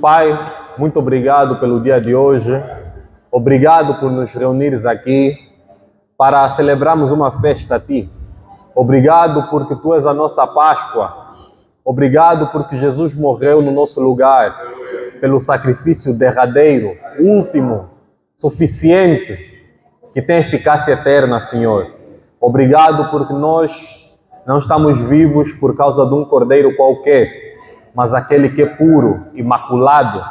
Pai, muito obrigado pelo dia de hoje. Obrigado por nos reunires aqui para celebrarmos uma festa a Ti. Obrigado porque Tu és a nossa Páscoa. Obrigado porque Jesus morreu no nosso lugar pelo sacrifício derradeiro, último, suficiente, que tem eficácia eterna, Senhor. Obrigado porque nós não estamos vivos por causa de um cordeiro qualquer, mas aquele que é puro, imaculado,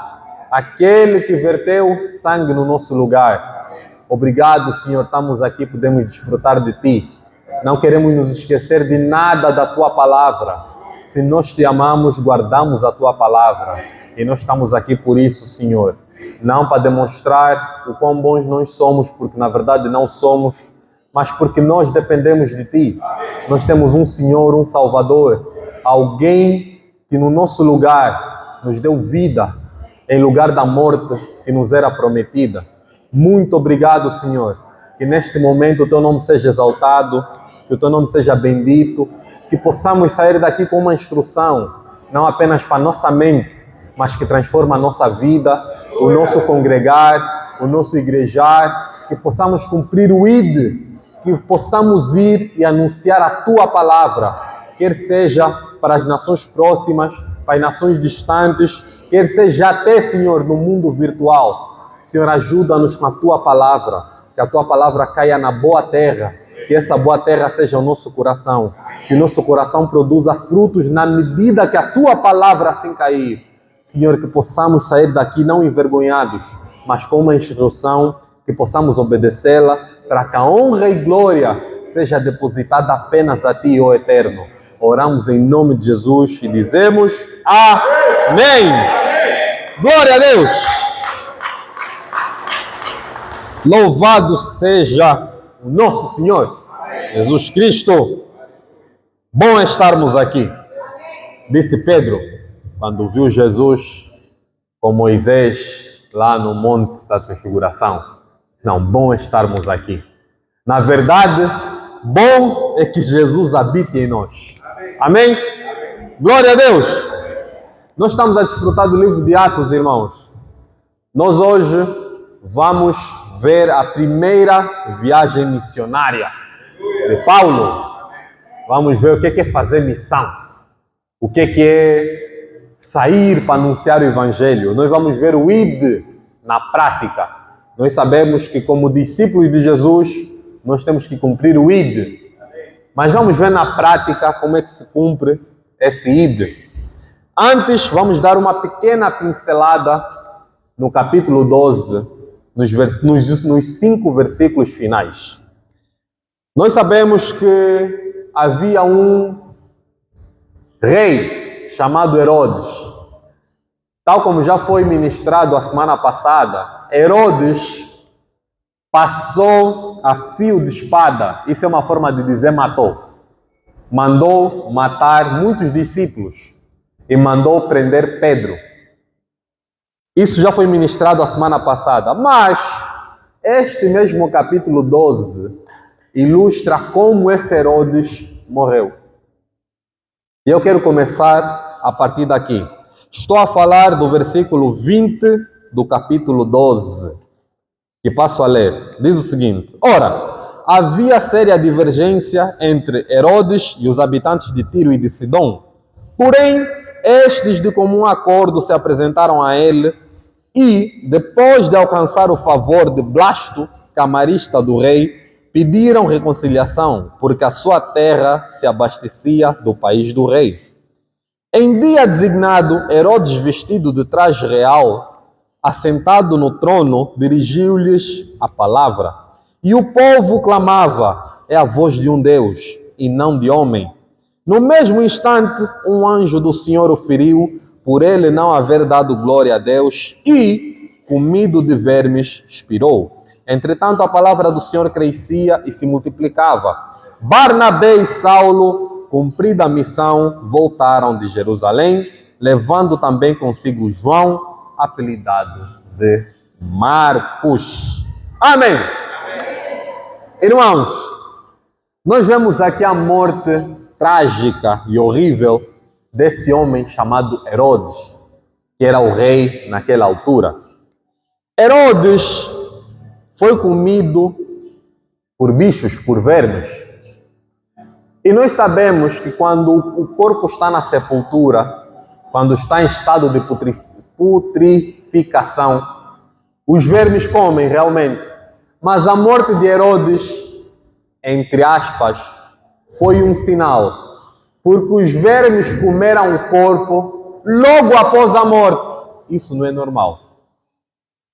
aquele que verteu sangue no nosso lugar. Obrigado, Senhor, estamos aqui, podemos desfrutar de Ti. Não queremos nos esquecer de nada da Tua palavra. Se nós Te amamos, guardamos a Tua palavra. E nós estamos aqui por isso, Senhor. Não para demonstrar o quão bons nós somos, porque na verdade não somos, mas porque nós dependemos de Ti. Nós temos um Senhor, um Salvador, alguém que no nosso lugar nos deu vida, em lugar da morte que nos era prometida. Muito obrigado, Senhor, que neste momento o Teu nome seja exaltado, que o Teu nome seja bendito, que possamos sair daqui com uma instrução, não apenas para a nossa mente, mas que transforma a nossa vida, o nosso congregar, o nosso igrejar, que possamos cumprir o ID, que possamos ir e anunciar a Tua palavra, quer seja para as nações próximas, para as nações distantes, quer seja até, Senhor, no mundo virtual. Senhor, ajuda-nos com a Tua palavra, que a Tua palavra caia na boa terra, que essa boa terra seja o nosso coração, que o nosso coração produza frutos na medida que a Tua palavra assim cair. Senhor, que possamos sair daqui não envergonhados, mas com uma instrução, que possamos obedecê-la, para que a honra e glória seja depositada apenas a Ti, ó Eterno. Oramos em nome de Jesus e dizemos amém. Glória a Deus. Louvado seja o nosso Senhor Jesus Cristo. Bom estarmos aqui, disse Pedro, quando viu Jesus com Moisés lá no Monte da Transfiguração. Não, bom estarmos aqui. Na verdade, bom é que Jesus habite em nós. Amém? Glória a Deus! Nós estamos a desfrutar do livro de Atos, irmãos. Nós hoje vamos ver a primeira viagem missionária de Paulo. Vamos ver o que é fazer missão. O que é sair para anunciar o Evangelho. Nós vamos ver o ID na prática. Nós sabemos que como discípulos de Jesus, nós temos que cumprir o ID. Mas vamos ver na prática como é que se cumpre esse ID. Antes, vamos dar uma pequena pincelada no capítulo 12, nos 5 versículos finais. Nós sabemos que havia um rei chamado Herodes. Tal como já foi ministrado a semana passada, Herodes passou a fio de espada. Isso é uma forma de dizer matou. Mandou matar muitos discípulos e mandou prender Pedro. Isso já foi ministrado a semana passada. Mas este mesmo capítulo 12 ilustra como esse Herodes morreu. E eu quero começar a partir daqui. Estou a falar do versículo 20 do capítulo 12. Que passo a ler. Diz o seguinte: ora, havia séria divergência entre Herodes e os habitantes de Tiro e de Sidom. Porém, estes de comum acordo se apresentaram a ele e, depois de alcançar o favor de Blasto, camarista do rei, pediram reconciliação, porque a sua terra se abastecia do país do rei. Em dia designado, Herodes, vestido de traje real, assentado no trono, dirigiu-lhes a palavra. E o povo clamava: é a voz de um Deus, e não de homem. No mesmo instante, um anjo do Senhor o feriu, por ele não haver dado glória a Deus, e, comido de vermes, expirou. Entretanto, a palavra do Senhor crescia e se multiplicava. Barnabé e Saulo, cumprida a missão, voltaram de Jerusalém, levando também consigo João, apelidado de Marcos. Amém. Irmãos, nós vemos aqui a morte trágica e horrível desse homem chamado Herodes, que era o rei naquela altura. Herodes foi comido por bichos, por vermes. E nós sabemos que quando o corpo está na sepultura, quando está em estado de putrificação, os vermes comem realmente. Mas a morte de Herodes, entre aspas, foi um sinal, porque os vermes comeram o corpo logo após a morte. Isso não é normal.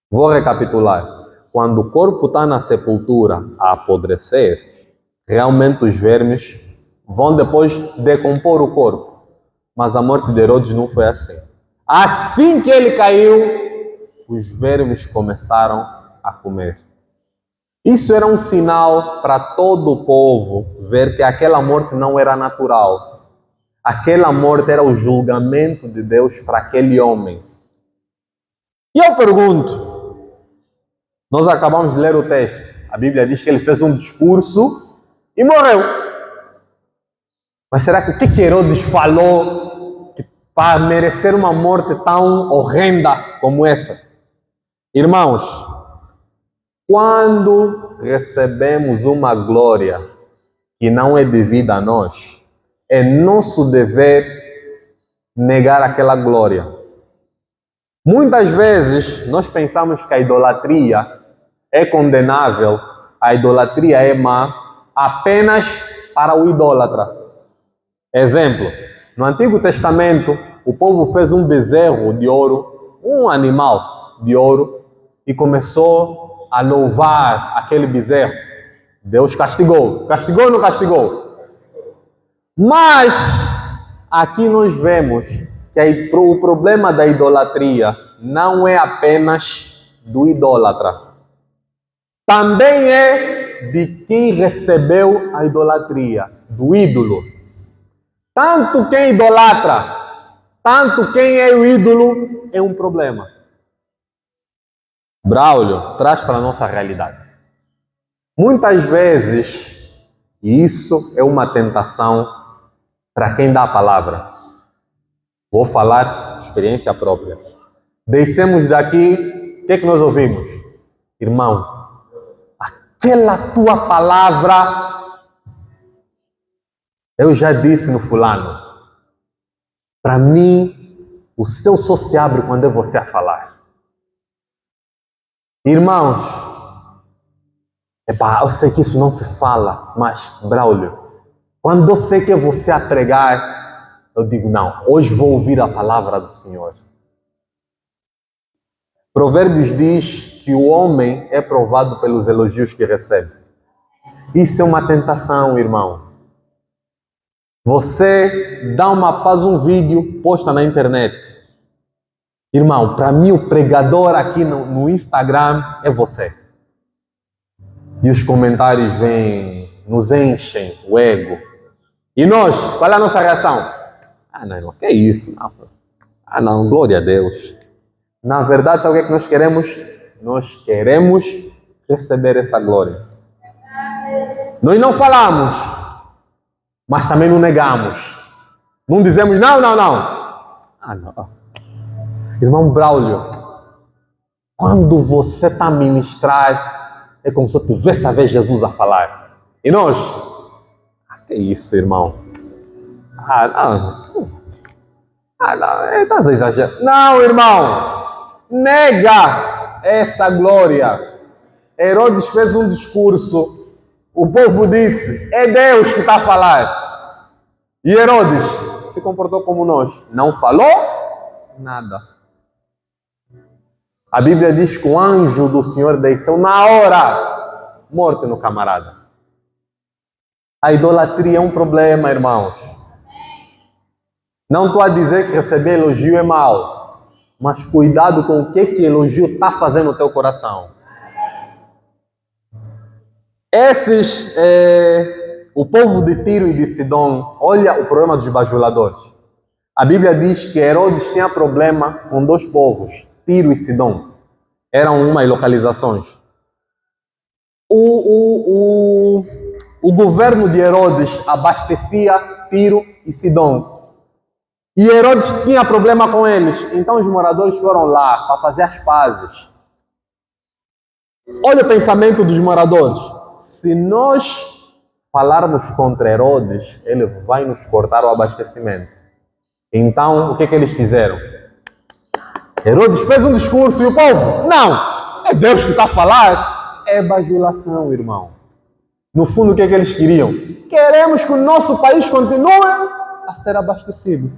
Vou recapitular. Quando o corpo está na sepultura a apodrecer, realmente os vermes vão depois decompor o corpo. Mas a morte de Herodes não foi assim. Assim que ele caiu, os vermes começaram a comer. Isso era um sinal para todo o povo ver que aquela morte não era natural. Aquela morte era o julgamento de Deus para aquele homem. E eu pergunto, nós acabamos de ler o texto. A Bíblia diz que ele fez um discurso e morreu. Mas será que o que Herodes falou para merecer uma morte tão horrenda como essa? Irmãos, quando recebemos uma glória que não é devida a nós, é nosso dever negar aquela glória. Muitas vezes nós pensamos que a idolatria é condenável, a idolatria é má apenas para o idólatra. Exemplo, no Antigo Testamento, o povo fez um bezerro de ouro, um animal de ouro, e começou a louvar aquele bezerro. Deus castigou. Castigou ou não castigou? Mas aqui nós vemos que o problema da idolatria não é apenas do idólatra. Também é de quem recebeu a idolatria, do ídolo. Tanto quem idolatra, tanto quem é o ídolo é um problema. Braulio traz para a nossa realidade. Muitas vezes, e isso é uma tentação para quem dá a palavra. Vou falar experiência própria. Descemos daqui, o que é que nós ouvimos? Irmão, aquela tua palavra, eu já disse no fulano, para mim, o céu só se abre quando é você a falar. Irmãos, eu sei que isso não se fala, mas, Braulio, quando eu sei que é você a pregar, eu digo, não, hoje vou ouvir a palavra do Senhor. Provérbios diz que o homem é provado pelos elogios que recebe. Isso é uma tentação, irmão. Você faz um vídeo, posta na internet. Irmão, para mim o pregador aqui no Instagram é você. E os comentários vêm, nos enchem o ego. E nós, qual é a nossa reação? Não, irmão, que é isso? Não, glória a Deus. Na verdade, sabe o que é que nós queremos? Nós queremos receber essa glória. Nós não falamos, mas também não negamos. Não dizemos não. Não. Irmão Braulio, quando você está a ministrar, é como se eu tivesse a ver Jesus a falar. E nós? Que isso, irmão? Não, estás a exagerar. Não, irmão, nega essa glória. Herodes fez um discurso, o povo disse, é Deus que está a falar. E Herodes se comportou como nós, não falou nada. A Bíblia diz que o anjo do Senhor desceu na hora, morto no camarada. A idolatria é um problema, irmãos. Não estou a dizer que receber elogio é mal, mas cuidado com o que elogio está fazendo no teu coração. O povo de Tiro e de Sidom, olha o problema dos bajuladores. A Bíblia diz que Herodes tinha problema com dois povos, Tiro e Sidom. Eram umas localizações. O governo de Herodes abastecia Tiro e Sidom. E Herodes tinha problema com eles. Então os moradores foram lá para fazer as pazes. Olha o pensamento dos moradores. Se nós falarmos contra Herodes, ele vai nos cortar o abastecimento. Então, o que eles fizeram? Herodes fez um discurso e o povo, não, é Deus que está a falar. É bajulação, irmão. No fundo, o que eles queriam? Queremos que o nosso país continue a ser abastecido.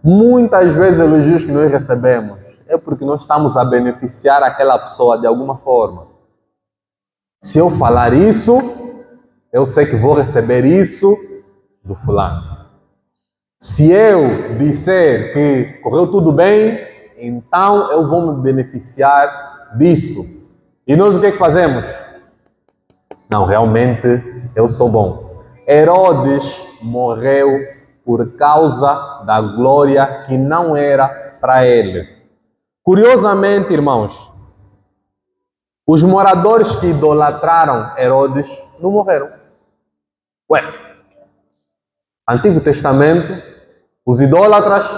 Muitas vezes elogios que nós recebemos é porque nós estamos a beneficiar aquela pessoa de alguma forma. Se eu falar isso, eu sei que vou receber isso do fulano. Se eu disser que correu tudo bem, então eu vou me beneficiar disso. E nós o que é que fazemos? Não, realmente eu sou bom. Herodes morreu por causa da glória que não era para ele. Curiosamente, irmãos, os moradores que idolatraram Herodes não morreram. Ué, Antigo Testamento, os idólatras,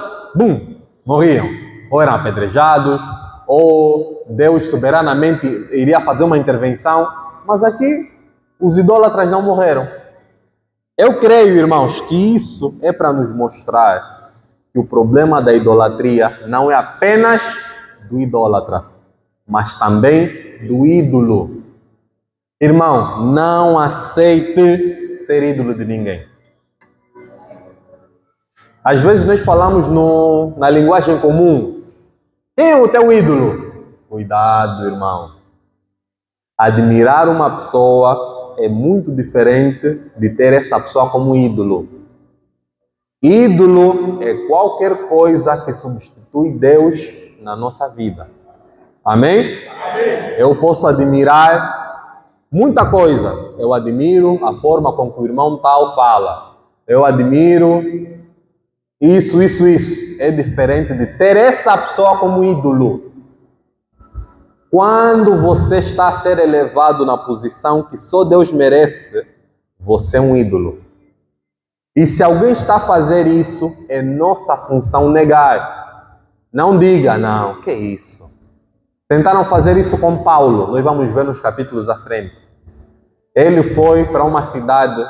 morriam. Ou eram apedrejados, ou Deus soberanamente iria fazer uma intervenção. Mas aqui, os idólatras não morreram. Eu creio, irmãos, que isso é para nos mostrar que o problema da idolatria não é apenas do idólatra, mas também do ídolo. Irmão, não aceite ser ídolo de ninguém. Às vezes nós falamos na linguagem comum. Quem é o teu ídolo? Cuidado, irmão. Admirar uma pessoa é muito diferente de ter essa pessoa como ídolo. Ídolo é qualquer coisa que substitui Deus na nossa vida. Amém? Amém? Eu posso admirar muita coisa. Eu admiro a forma com que o irmão tal fala. Eu admiro isso. É diferente de ter essa pessoa como ídolo. Quando você está a ser elevado na posição que só Deus merece, você é um ídolo. E se alguém está a fazer isso, é nossa função negar. Não diga, não, que é isso? Tentaram fazer isso com Paulo, nós vamos ver nos capítulos à frente. Ele foi para uma cidade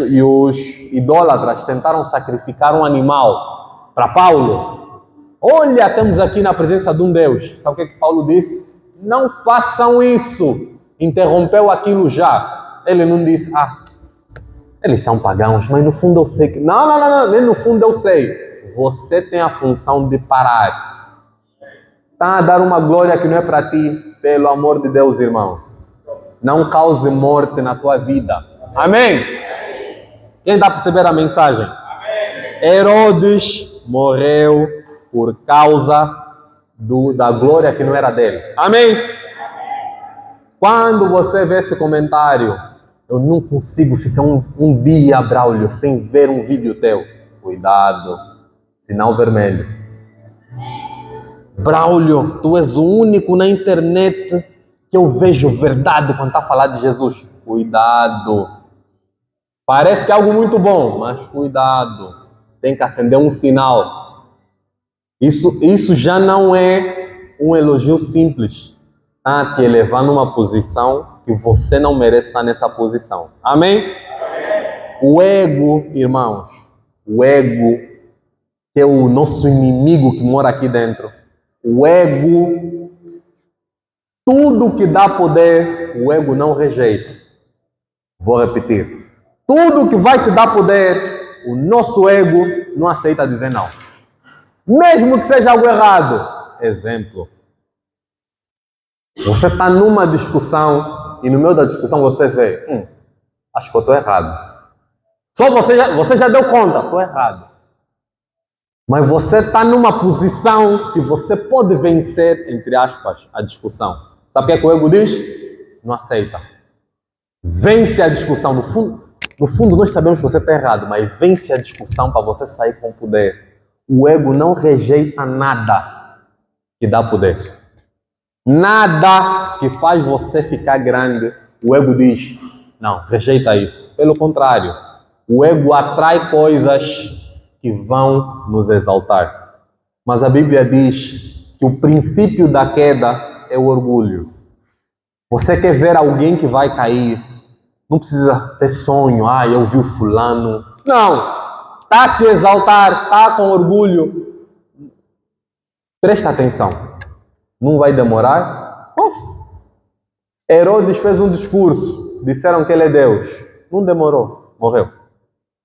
e os idólatras tentaram sacrificar um animal para Paulo. Olha, estamos aqui na presença de um Deus. Sabe o que Paulo disse? Não façam isso. Interrompeu aquilo já. Ele não disse, eles são pagãos, mas no fundo eu sei que... Não, nem no fundo eu sei. Você tem a função de parar. Está a dar uma glória que não é para ti, pelo amor de Deus, irmão. Não cause morte na tua vida. Amém? Quem está a perceber a mensagem? Amém. Herodes morreu por causa da glória que não era dele. Amém? Quando você vê esse comentário, eu não consigo ficar um dia, Braulio, sem ver um vídeo teu. Cuidado, sinal vermelho. Braulio, tu és o único na internet que eu vejo verdade quando está a falar de Jesus. Cuidado. Parece que é algo muito bom, mas cuidado. Tem que acender um sinal. Isso já não é um elogio simples. Está te elevando numa posição que você não merece estar nessa posição. Amém? Amém? O ego, irmãos, o ego que é o nosso inimigo que mora aqui dentro. O ego, tudo que dá poder, o ego não rejeita. Vou repetir. Tudo que vai te dar poder, o nosso ego não aceita dizer não. Mesmo que seja algo errado. Exemplo. Você está numa discussão e no meio da discussão você vê, acho que eu estou errado. Só você já deu conta, estou errado. Mas você está numa posição que você pode vencer, entre aspas, a discussão. Sabe o que o ego diz? Não aceita. Vence a discussão. No fundo, nós sabemos que você está errado, mas vence a discussão para você sair com poder. O ego não rejeita nada que dá poder. Nada que faz você ficar grande, o ego diz, não, rejeita isso. Pelo contrário, o ego atrai coisas que vão nos exaltar. Mas a Bíblia diz que o princípio da queda é o orgulho. Você quer ver alguém que vai cair, não precisa ter sonho, eu vi o fulano. Não, está a se exaltar, está com orgulho. Presta atenção, não vai demorar. Herodes fez um discurso, disseram que ele é Deus. Não demorou, morreu.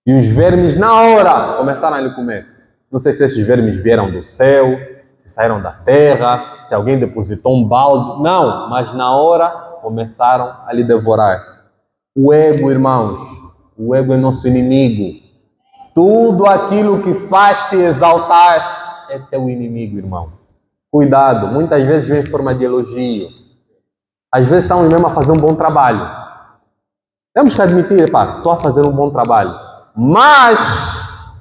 E os vermes na hora começaram a lhe comer. Não sei se esses vermes vieram do céu, se saíram da terra, se alguém depositou um balde. Não, mas na hora começaram a lhe devorar. O ego, irmãos, o ego é nosso inimigo. Tudo aquilo que faz te exaltar é teu inimigo, irmão. Cuidado, muitas vezes vem em forma de elogio. Às vezes estamos mesmo a fazer um bom trabalho. Temos que admitir, estou a fazer um bom trabalho. Mas,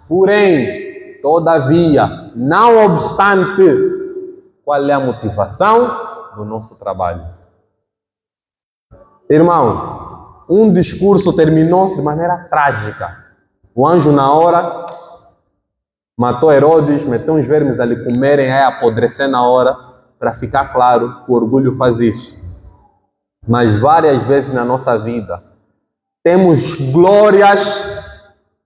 porém, todavia, não obstante, qual é a motivação do nosso trabalho? Irmão, um discurso terminou de maneira trágica. O anjo, na hora, matou Herodes, meteu uns vermes a lhe comerem, apodrecer na hora, para ficar claro que o orgulho faz isso. Mas várias vezes na nossa vida, temos glórias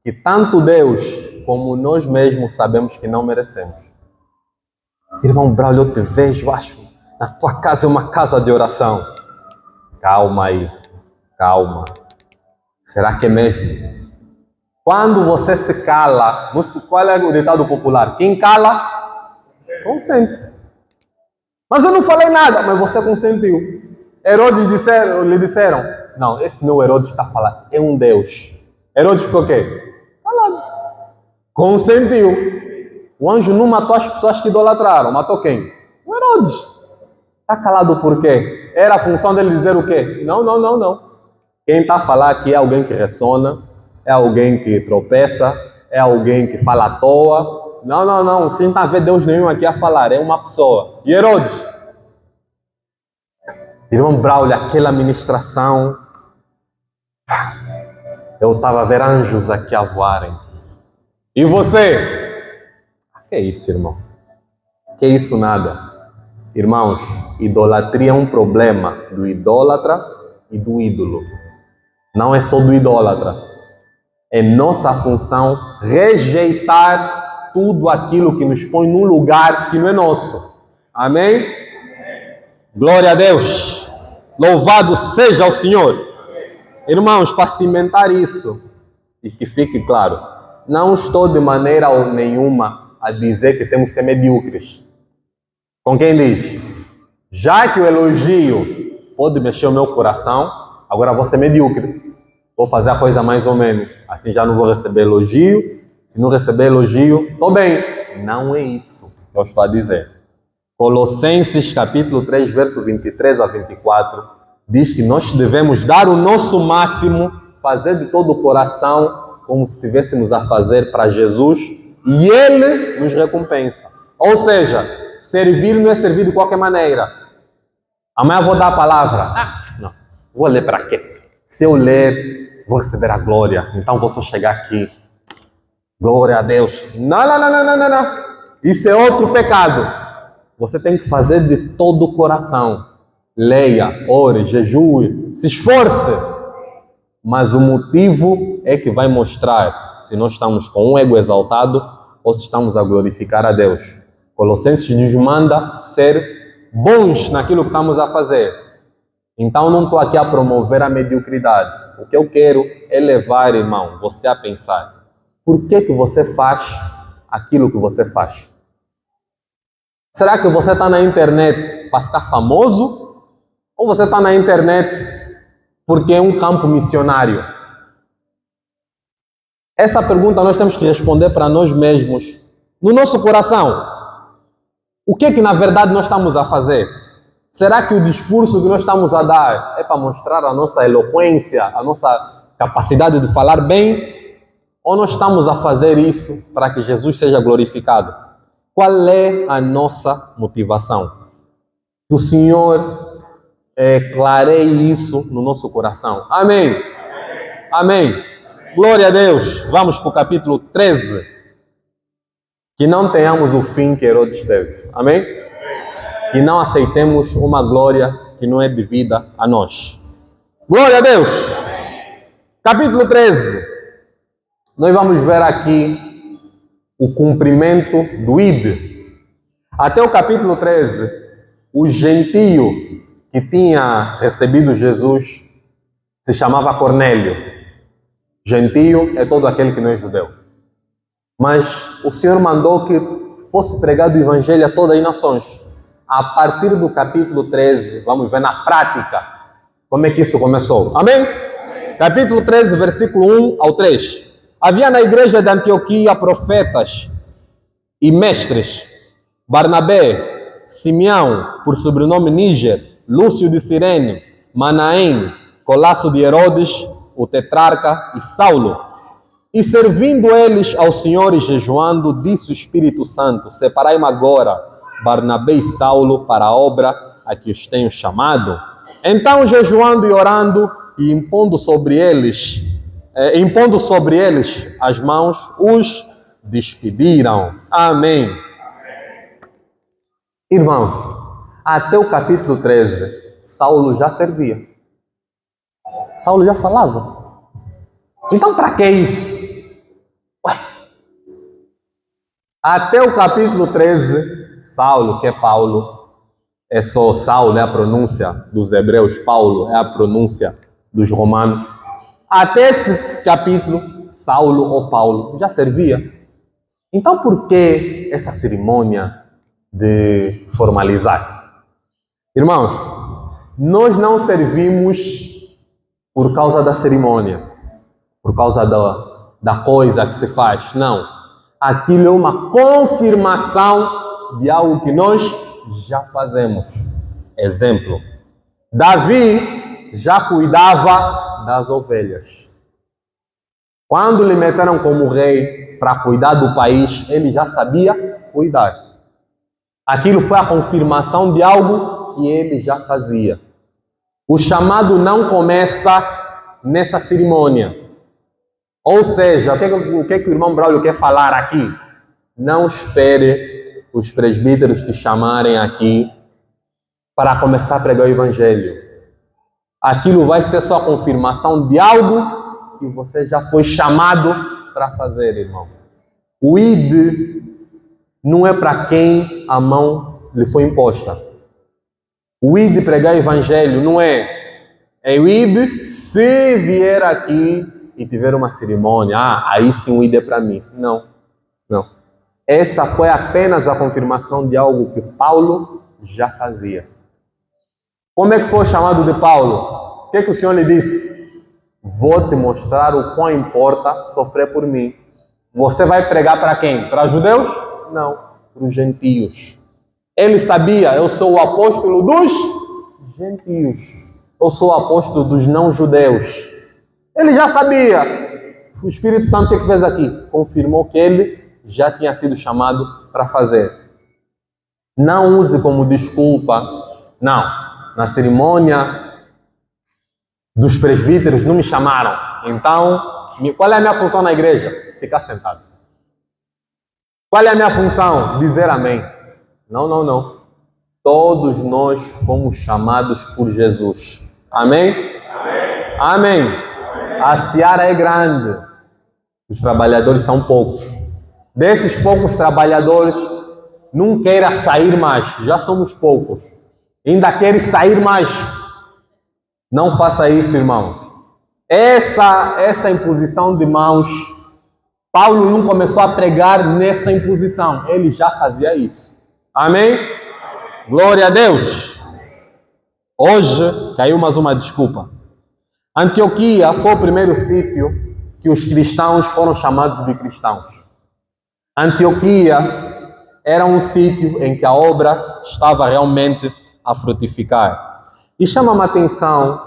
que tanto Deus como nós mesmos sabemos que não merecemos. Irmão Braulio, eu te vejo, acho, na tua casa é uma casa de oração. Calma aí, calma. Será que é mesmo? Quando você se cala, qual é o ditado popular? Quem cala, consente. Mas eu não falei nada, mas você consentiu. Herodes lhe disseram, não, esse não é Herodes que está falando, é um Deus. Herodes ficou o quê? Falando. Consentiu. O anjo não matou as pessoas que idolatraram, matou quem? O Herodes. Está calado por quê? Era a função dele dizer o quê? Não. Quem está a falar aqui é alguém que ressona, é alguém que tropeça, é alguém que fala à toa. Não. Você não está a ver Deus nenhum aqui a falar, é uma pessoa. E Herodes? Irmão Braulio, aquela ministração, eu estava a ver anjos aqui a voarem. E você? Que é isso, irmão? Que é isso nada? Irmãos, idolatria é um problema do idólatra e do ídolo. Não é só do idólatra. É nossa função rejeitar tudo aquilo que nos põe num lugar que não é nosso. Amém? Glória a Deus. Louvado seja o Senhor. Irmãos, para cimentar isso, e que fique claro, não estou de maneira nenhuma a dizer que temos que ser medíocres. Com quem diz? Já que o elogio pode mexer o meu coração, agora vou ser medíocre. Vou fazer a coisa mais ou menos. Assim já não vou receber elogio. Se não receber elogio, estou bem. Não é isso que eu estou a dizer. Colossenses capítulo 3, verso 23 a 24, diz que nós devemos dar o nosso máximo, fazer de todo o coração, como se estivéssemos a fazer para Jesus, e Ele nos recompensa. Ou seja, servir não é servir de qualquer maneira. Amanhã vou dar a palavra. Não, vou ler para quê? Se eu ler, vou receber a glória, então vou só chegar aqui. Glória a Deus. Não. Isso é outro pecado. Você tem que fazer de todo o coração. Leia, ore, jejue, se esforce. Mas o motivo é que vai mostrar se nós estamos com um ego exaltado ou se estamos a glorificar a Deus. Colossenses nos manda ser bons naquilo que estamos a fazer. Então não estou aqui a promover a mediocridade. O que eu quero é levar, irmão, você a pensar. Por que você faz aquilo que você faz? Será que você está na internet para ficar famoso? Ou você está na internet porque é um campo missionário? Essa pergunta nós temos que responder para nós mesmos, no nosso coração. O que na verdade nós estamos a fazer? Será que o discurso que nós estamos a dar é para mostrar a nossa eloquência, a nossa capacidade de falar bem? Ou nós estamos a fazer isso para que Jesus seja glorificado? Qual é a nossa motivação? Que o Senhor clareie isso no nosso coração. Amém. Glória a Deus. Vamos para o capítulo 13. Que não tenhamos o fim que Herodes teve. Amém? Que não aceitemos uma glória que não é devida a nós. Glória a Deus! Capítulo 13. Nós vamos ver aqui o cumprimento do ID. Até o capítulo 13, o gentio que tinha recebido Jesus se chamava Cornélio. Gentio é todo aquele que não é judeu. Mas o Senhor mandou que fosse pregado o evangelho a todas as nações. A partir do capítulo 13, vamos ver na prática como é que isso começou. Amém? Capítulo 13, versículo 1 ao 3. Havia na igreja de Antioquia profetas e mestres: Barnabé, Simeão, por sobrenome Níger, Lúcio de Cirene, Manaém, Colasso de Herodes, o tetrarca, e Saulo. E servindo eles ao Senhor e jejuando, disse o Espírito Santo: separai-me agora Barnabé e Saulo para a obra a que os tenho chamado. Então, jejuando e orando e impondo sobre eles as mãos, os despediram. Amém. Irmãos, até o capítulo 13, Saulo já servia. Saulo já falava. Então, para que isso? Até o capítulo 13, Saulo, que é Paulo, é só Saulo, é a pronúncia dos hebreus, Paulo é a pronúncia dos romanos. Até esse capítulo, Saulo ou Paulo já servia. Então, por que essa cerimônia de formalizar? Irmãos, nós não servimos por causa da cerimônia, por causa da coisa que se faz. Não. Aquilo é uma confirmação de algo que nós já fazemos. Exemplo: Davi já cuidava das ovelhas. Quando lhe meteram como rei para cuidar do país, ele já sabia cuidar. Aquilo foi a confirmação de algo que ele já fazia. O chamado não começa nessa cerimônia. Ou seja, o que o irmão Braulio quer falar aqui? Não espere os presbíteros te chamarem aqui para começar a pregar o evangelho. Aquilo vai ser só a confirmação de algo que você já foi chamado para fazer, irmão. O ID não é para quem a mão lhe foi imposta. O ID pregar o evangelho não é o ID se vier aqui e tiver uma cerimônia, aí sim o ID é para mim. Não. Essa foi apenas a confirmação de algo que Paulo já fazia. Como é que foi o chamado de Paulo? O que o Senhor lhe disse? Vou te mostrar o quão importa sofrer por mim. Você vai pregar para quem? Para judeus? Não, para os gentios. Ele sabia, eu sou o apóstolo dos gentios. Eu sou o apóstolo dos não-judeus. Ele já sabia. O Espírito Santo, o que fez aqui? Confirmou que ele já tinha sido chamado para fazer. Não use como desculpa. Não. Na cerimônia dos presbíteros não me chamaram. Então, qual é a minha função na igreja? Ficar sentado. Qual é a minha função? Dizer amém. Não. Todos nós fomos chamados por Jesus. Amém? Amém. A seara é grande. Os trabalhadores são poucos. Desses poucos trabalhadores, não queira sair mais. Já somos poucos. Ainda queres sair mais. Não faça isso, irmão. Essa imposição de mãos, Paulo não começou a pregar nessa imposição. Ele já fazia isso. Amém? Glória a Deus. Hoje caiu mais uma desculpa. Antioquia foi o primeiro sítio que os cristãos foram chamados de cristãos. Antioquia era um sítio em que a obra estava realmente a frutificar. E chama-me a atenção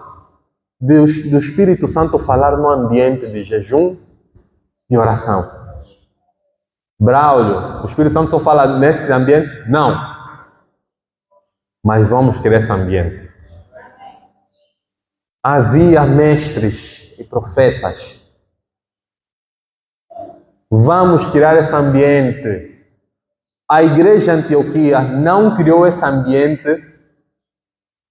do Espírito Santo falar no ambiente de jejum e oração. Braulio, o Espírito Santo só fala nesse ambiente? Não. Mas vamos criar esse ambiente. Havia mestres e profetas. Vamos criar esse ambiente. A igreja de Antioquia não criou esse ambiente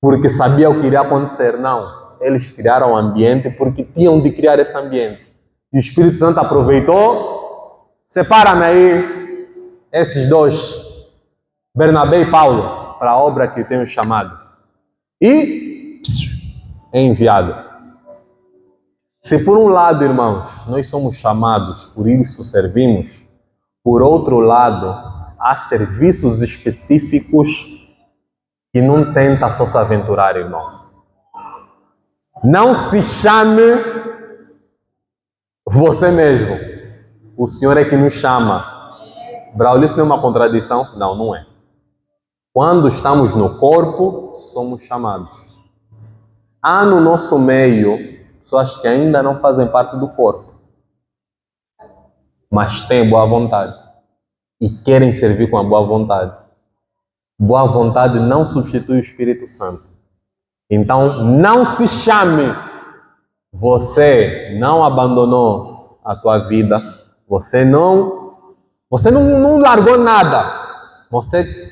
porque sabia o que iria acontecer, não. Eles criaram o ambiente porque tinham de criar esse ambiente. E o Espírito Santo aproveitou, separa-me aí esses dois, Bernabé e Paulo, para a obra que tenho chamado. E é enviado. Se por um lado, irmãos, nós somos chamados, por isso servimos, por outro lado, há serviços específicos que não tenta só se aventurar, irmão. Não se chame você mesmo. O Senhor é que nos chama. Braulio, isso não é uma contradição? Não, não é. Quando estamos no corpo, somos chamados. Há no nosso meio pessoas que ainda não fazem parte do corpo, mas têm boa vontade e querem servir com a boa vontade. Boa vontade não substitui o Espírito Santo. Então, não se chame. Você não abandonou a tua vida. Você não largou nada. Você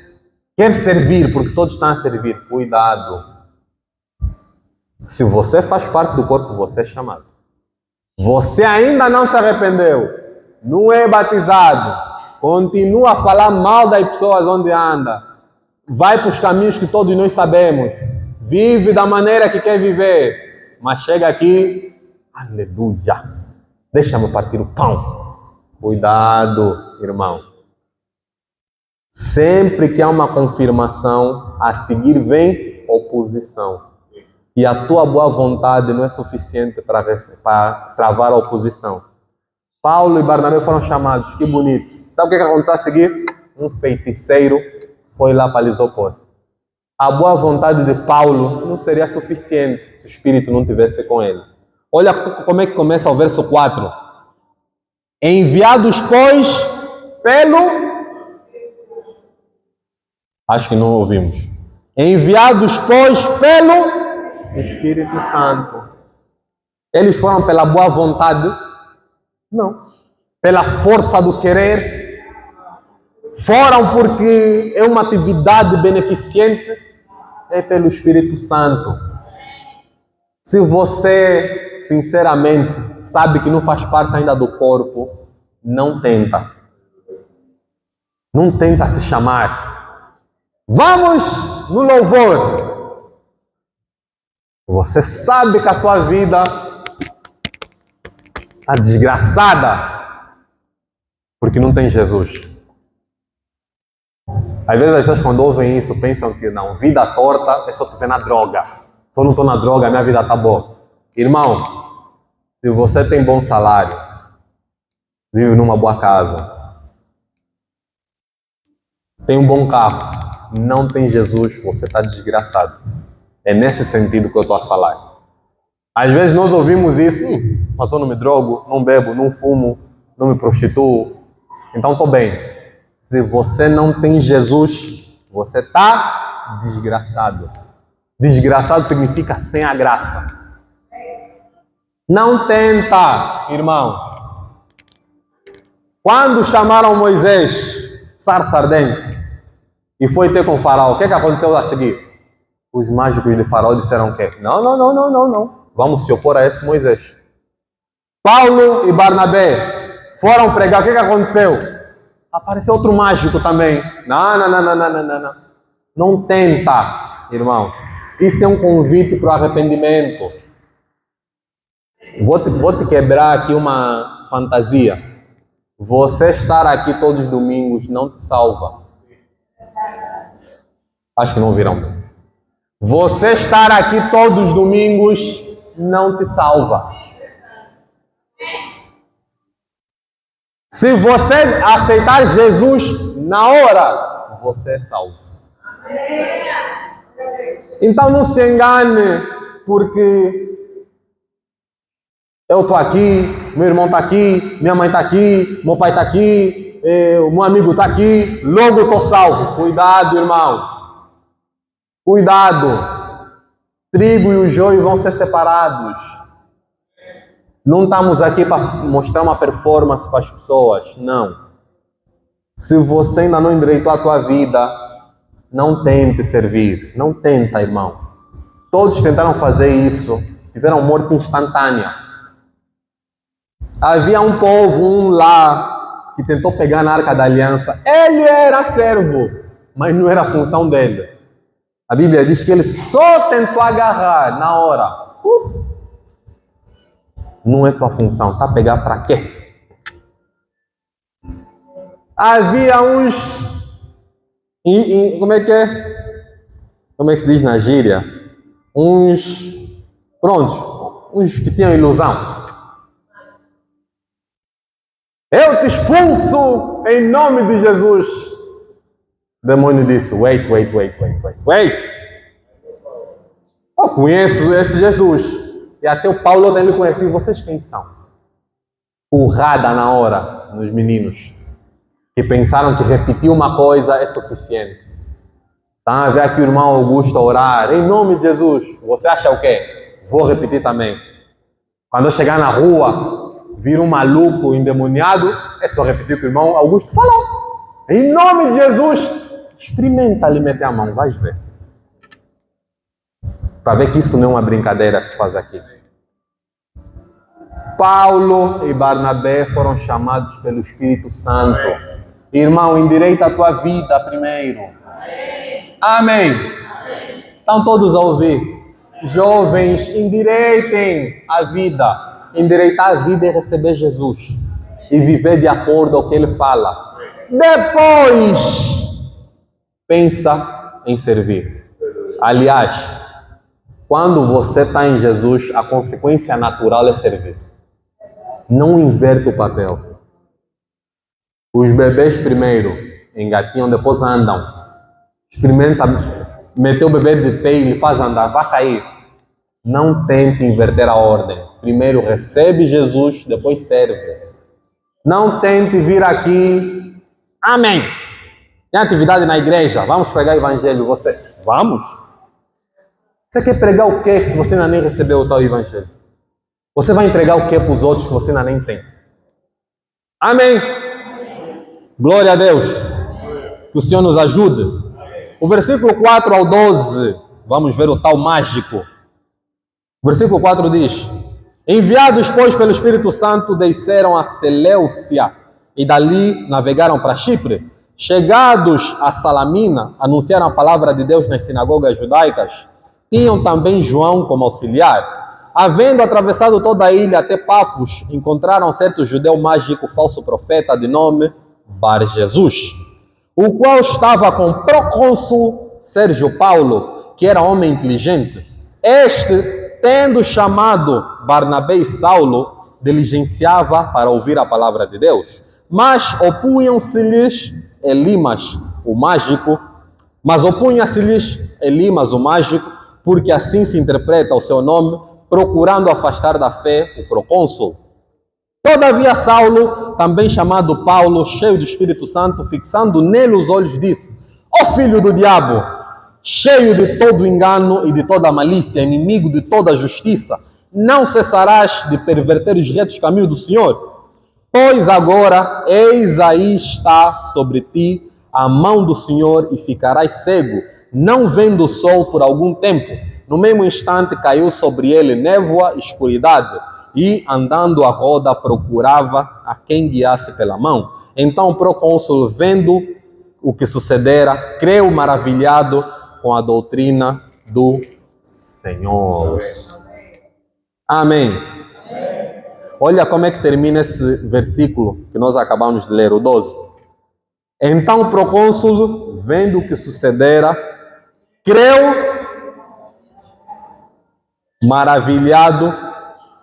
quer servir, porque todos estão a servir. Cuidado. Se você faz parte do corpo, você é chamado. Você ainda não se arrependeu. Não é batizado. Continua a falar mal das pessoas onde anda. Vai para os caminhos que todos nós sabemos. Vive da maneira que quer viver. Mas chega aqui, aleluia. Deixa-me partir o pão. Cuidado, irmão. Sempre que há uma confirmação, a seguir vem oposição. E a tua boa vontade não é suficiente para travar a oposição. Paulo e Barnabé foram chamados, que bonito. Sabe o que aconteceu a seguir? Um feiticeiro foi lá para lhes opor. A boa vontade de Paulo não seria suficiente se o Espírito não estivesse com ele. Olha como é que começa o verso 4. Enviados, pois, pelo... Acho que não ouvimos. Enviados, pois, pelo Espírito Santo. Eles foram pela boa vontade? Não. Pela força do querer? Foram porque é uma atividade beneficente? É pelo Espírito Santo. Se você, sinceramente, sabe que não faz parte ainda do corpo, não tenta. Não tenta se chamar. Vamos no louvor. Você sabe que a tua vida está desgraçada porque não tem Jesus. Às vezes as pessoas quando ouvem isso pensam que não, vida torta é só tu ver na droga. Se eu não estou na droga, minha vida está boa. Irmão, se você tem bom salário, vive numa boa casa, tem um bom carro, não tem Jesus, você está desgraçado. É nesse sentido que eu estou a falar. Às vezes nós ouvimos isso, mas eu não me drogo, não bebo, não fumo, não me prostituo, então estou bem. Se você não tem Jesus, você está desgraçado. Desgraçado significa sem a graça. Não tenta, irmãos. Quando chamaram Moisés, sarça ardente, e foi ter com o faraó, o que aconteceu a seguir? Os mágicos de faraó disseram o quê? Não. Vamos se opor a esse Moisés. Paulo e Barnabé foram pregar, o que aconteceu? Apareceu outro mágico também. Não. Não tenta, irmãos. Isso é um convite para o arrependimento. Vou te quebrar aqui uma fantasia. Você estar aqui todos os domingos não te salva. Acho que não ouviram. Você estar aqui todos os domingos não te salva. Se você aceitar Jesus na hora, você é salvo. Então não se engane, porque eu estou aqui, meu irmão está aqui, minha mãe está aqui, meu pai está aqui, o meu amigo está aqui, logo estou salvo. Cuidado, irmãos. Cuidado. Trigo e o joio vão ser separados. Não estamos aqui para mostrar uma performance para as pessoas, não. Se você ainda não endireitou a tua vida, não tente servir. Não tenta, irmão. Todos tentaram fazer isso, tiveram morte instantânea. Havia um povo, lá, que tentou pegar na Arca da Aliança. Ele era servo, mas não era a função dele. A Bíblia diz que ele só tentou agarrar na hora. Não é tua função, tá a pegar para quê? Havia uns... como é que é? Como é que se diz na gíria? Uns que tinham ilusão. Eu te expulso em nome de Jesus. O demônio disse, wait. Eu conheço esse Jesus. E até o Paulo também conhecia. Vocês quem são? Porrada na hora nos meninos. Que pensaram que repetir uma coisa é suficiente. Tá? Vê aqui o irmão Augusto orar. Em nome de Jesus. Você acha o quê? Vou repetir também. Quando eu chegar na rua, vir um maluco endemoniado, é só repetir o que o irmão Augusto falou. Em nome de Jesus. Experimenta ali meter a mão, vais ver. Para ver que isso não é uma brincadeira que se faz aqui. Paulo e Barnabé foram chamados pelo Espírito Santo. Irmão, endireita a tua vida primeiro. Amém. Estão todos a ouvir. Jovens, endireitem a vida. Endireitar a vida é receber Jesus. E viver de acordo com o que Ele fala. Depois, pensa em servir. Aliás, quando você está em Jesus, a consequência natural é servir. Não inverte o papel. Os bebês primeiro engatinham, depois andam. Experimenta meter o bebê de pé e ele faz andar, vai cair. Não tente inverter a ordem. Primeiro recebe Jesus, depois serve. Não tente vir aqui. Amém. Tem atividade na igreja, vamos pregar o evangelho. Você, vamos? Você quer pregar o quê se você ainda nem recebeu o tal evangelho? Você vai entregar o quê para os outros que você ainda nem tem? Amém? Glória a Deus. Que o Senhor nos ajude. O versículo 4 ao 12, vamos ver o tal mágico. O versículo 4 diz: enviados, pois, pelo Espírito Santo, desceram a Seleucia e dali navegaram para Chipre. Chegados a Salamina, anunciaram a palavra de Deus nas sinagogas judaicas. Tinham também João como auxiliar. Havendo atravessado toda a ilha até Pafos, encontraram certo judeu mágico, falso profeta, de nome Bar-Jesus, o qual estava com o procônsul Sérgio Paulo, que era homem inteligente. Este, tendo chamado Barnabé e Saulo, diligenciava para ouvir a palavra de Deus. Mas opunham-se-lhes Elimas, o mágico, porque assim se interpreta o seu nome, procurando afastar da fé o procônsul. Todavia Saulo, também chamado Paulo, cheio do Espírito Santo, fixando nele os olhos, disse: ó filho do diabo, cheio de todo engano e de toda malícia, inimigo de toda justiça, não cessarás de perverter os retos caminhos do Senhor? Pois agora, eis aí está sobre ti a mão do Senhor e ficarás cego, não vendo o sol por algum tempo. No mesmo instante caiu sobre ele névoa e escuridade, e andando à roda procurava a quem guiasse pela mão. Então o procônsul, vendo o que sucedera, creu maravilhado com a doutrina do Senhor. Amém. Olha como é que termina esse versículo que nós acabamos de ler, o 12. Então o procônsul, vendo o que sucedera, creu maravilhado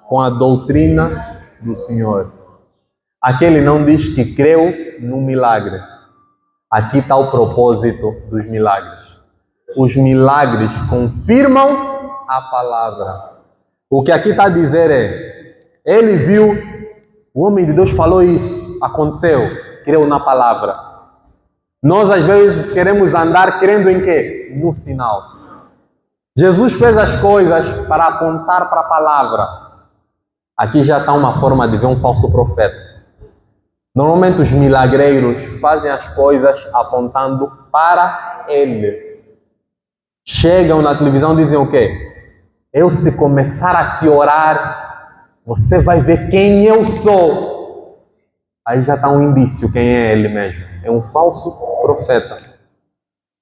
com a doutrina do Senhor. Aqui ele não diz que creu no milagre. Aqui está o propósito dos milagres. Os milagres confirmam a palavra. O que aqui está a dizer é, ele viu, o homem de Deus falou isso, aconteceu, creu na palavra. Nós às vezes queremos andar crendo em quê? No sinal. Jesus fez as coisas para apontar para a palavra. Aqui já está uma forma de ver um falso profeta. Normalmente os milagreiros fazem as coisas apontando para ele. Chegam na televisão e dizem o quê? Eu, se começar a te orar, você vai ver quem eu sou. Aí já está um indício quem é ele mesmo. É um falso profeta.